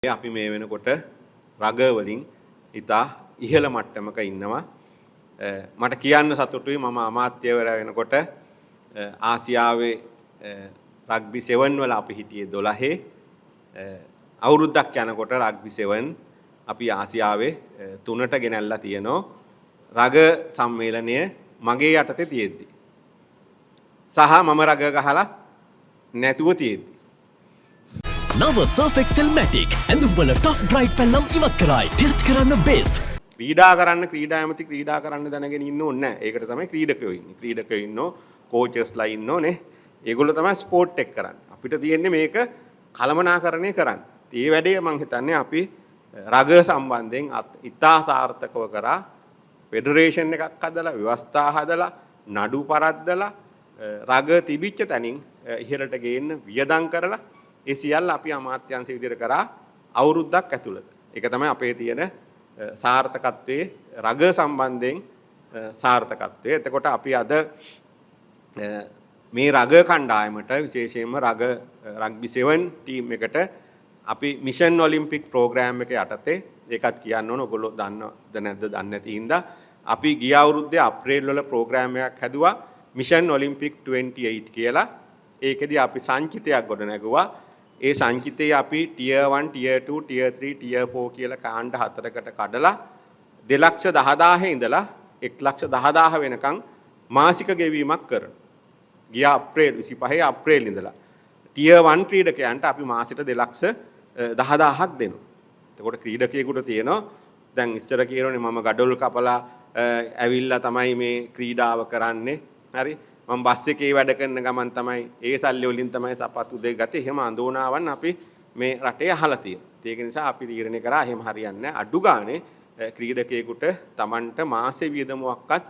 අපි මේ වෙනකොට රග වලින් ඉතා ඉහළ මට්ටමක ඉන්නවා. මට කියන්න සතුටුයි මම අමාත්‍යවරයා වෙනකොට ආසියාවේ රග්බි 7 වල අපි හිටියේ 12. අවුරුද්දක් යනකොට රග්බි 7 අපි ආසියාවේ 3ට ගෙනල්ලා තියෙනවා. රග සම්මේලනය මගේ යටතේ තියෙද්දි. සහ මම රග ගහලා නැතුව තියෙද්දි. නව Surf Excel Matic ඇඳුම් වල tough bright පැල්ලම් ඉවත් කරයි ටෙස්ට් කරන්න බෙස්ට්. ක්‍රීඩා කරන්න ක්‍රීඩා ඇමති ක්‍රීඩා කරන්න දැනගෙන ඉන්න ඕනේ නැහැ. ඒකට තමයි ක්‍රීඩකයෝ ඉන්නේ. ක්‍රීඩකයෝ ඉන්නෝ කෝචස්ලා ඉන්නෝනේ. ඒගොල්ලෝ තමයි ස්පෝර්ට් එක කරන්නේ. අපිට තියෙන්නේ මේක කළමනාකරණය කරන්න. ඒ වැඩේ මම හිතන්නේ අපි රග සම්බන්ධයෙන් ඉතා සාර්ථකව කරා ෆෙඩරේෂන් එකක් හදලා ව්‍යවස්ථා හදලා නඩු පරද්දලා රග තිබිච්ච තැනින් ඉහළට ගේන්න වියදම් කරලා ඒ සියල්ල අපි අමාත්‍යාංශ විදිහට කරා අවුරුද්දක් ඇතුළත. ඒක තමයි අපේ තියෙන සාර්ථකත්වයේ රග සම්බන්ධයෙන් සාර්ථකත්වය. එතකොට අපි අද මේ රග කණ්ඩායමට විශේෂයෙන්ම රග්බි 7 ටීම් එකට අපි මිෂන් ඔලිම්පික් ප්‍රෝග්‍රෑම් එක යටතේ ඒකත් කියන්න ඕන ඔයගොල්ලෝ දන්නවද නැද්ද දන්නේ නැති හින්දා අපි ගිය අවුරුද්දේ අප්‍රේල් වල ප්‍රෝග්‍රෑම් එකක් හැදුවා මිෂන් ඔලිම්පික් 28 කියලා. ඒකෙදී අපි සංචිතයක් ගොඩ නැගුවා. ඒ සංචිතයේ අපි tier 1 tier 2 tier 3 tier 4 කියලා කාණ්ඩ හතරකට කඩලා 2,10,000 ඉඳලා 1,10,000 වෙනකන් මාසික ගෙවීමක් කරනවා. ගිය අප්‍රේල් 25 අප්‍රේල් ඉඳලා tier 1 ක්‍රීඩකයන්ට අපි මාසෙට 2,10,000ක් දෙනවා. එතකොට ක්‍රීඩකයෙකුට තියෙනවා දැන් ඉස්සර කියනෝනේ මම gadol කපලා ඇවිල්ලා තමයි මේ ක්‍රීඩාව කරන්නේ. හරි මම බස් එකේ වැඩ කරන ගමන් තමයි ඒ සල්ලි වලින් තමයි සපත්තු දෙක ගත්තේ. එහෙම අඳෝනාවන් අපි මේ රටේ අහලා තියෙනවා. ඒක නිසා අපි තීරණය කරා එහෙම හරියන්නේ නැහැ. අඩු ගානේ ක්‍රීඩකයෙකුට Tamanට මාසේ වියදමක්වත්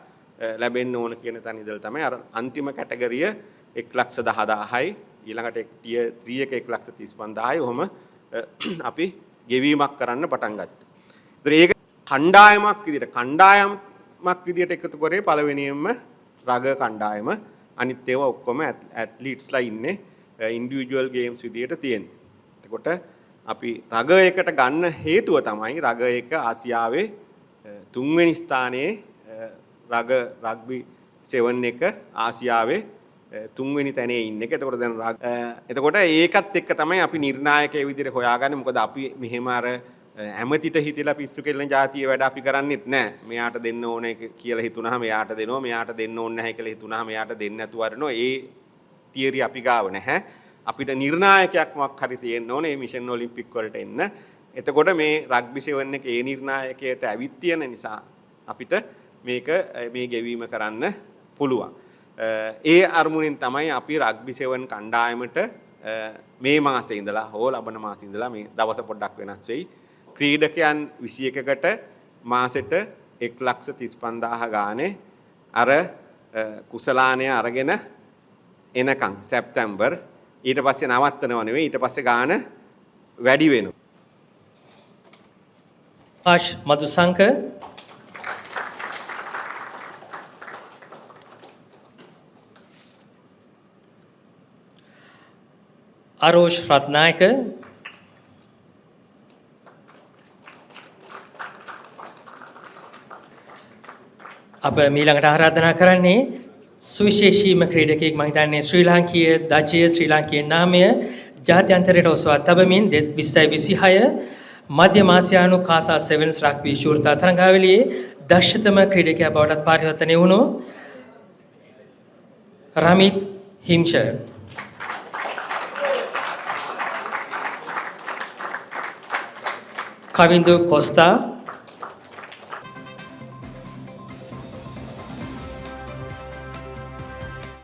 ලැබෙන්න ඕන කියන තැන ඉඳලා තමයි අර අන්තිම කැටගරිය 1,10,000යි ඊළඟට tier 3 එක 1,35,000යි ඔහම අපි ගෙවීමක් කරන්න පටන් ගත්තා. ඒතර ඒක කණ්ඩායමක් විදියට එකතු කරේ පළවෙනියෙන්ම රග කණ්ඩායම. අනිත් ඒවා ඔක්කොම ඇත්ලීට්ස්ලා ඉන්නේ ඉන්ඩිවිජුවල් ගේම්ස් විදියට තියෙන්නේ. එතකොට අපි රග එකට ගන්න හේතුව තමයි රග එක ආසියාවේ 3 වෙනි ස්ථානයේ රග්බි 7 එක ආසියාවේ 3 වෙනි තැනේ ඉන්න එක. එතකොට දැන් එතකොට ඒකත් එක්ක තමයි අපි නිර්ණායකයෙ විදිහට හොයාගන්නේ. මොකද අපි මෙහෙම අර ඇමතිට හිතලා පිස්සු කෙල්ලන જાතිය වැඩ අපි කරන්නේත් නැහැ. මෙයාට දෙන්න ඕනේ කියලා හිතුනහම එයාට දෙනවා. මෙයාට දෙන්න ඕනේ නැහැ කියලා හිතුනහම එයාට දෙන්නේ නැතුව අරනවා. ඒ තියරි අපි ගාව නැහැ. අපිට නිර්ණායකයක් මොකක් හරි තියෙන්න ඕනේ මේ මිෂන් ඔලිම්පික් වලට එන්න. එතකොට මේ රග්බි 7 එකේ ඒ නිර්ණායකයට ඇවිත් තියෙන නිසා අපිට මේ ගෙවීම කරන්න පුළුවන්. ඒ අරමුණෙන් තමයි අපි රග්බි 7 කණ්ඩායමට මේ මාසේ ඉඳලා හෝ ලබන මාසේ ඉඳලා මේ දවස පොඩ්ඩක් වෙනස් වෙයි. ක්‍රීඩකයන් 21කට මාසෙට 1,35,000 ගානේ අර කුසලානය අරගෙන එනකන් සැප්තැම්බර් ඊට පස්සේ නවත්තනව නෙවෙයි ඊට පස්සේ ගාන වැඩි වෙනවා. ආශ් මදුසංක අරෝෂ් රත්නායක අප මීළඟට ආරාධනා කරන්නේ සුවිශේෂීම ක්‍රීඩකයෙක් මම හිතන්නේ ශ්‍රී ලාංකීය දජය ශ්‍රී ලාංකීය නාමය ජාත්‍යන්තරයට ඔසවා තබමින් 2026 මධ්‍යම ආසියානු කාසා සෙවන්ස් රග්බි ශූරතා තරඟාවලියේ දක්ෂතම ක්‍රීඩකයා බවට පරිවර්තනය වුණු රමිත් හිම්ෂ කවින්දු කොස්තා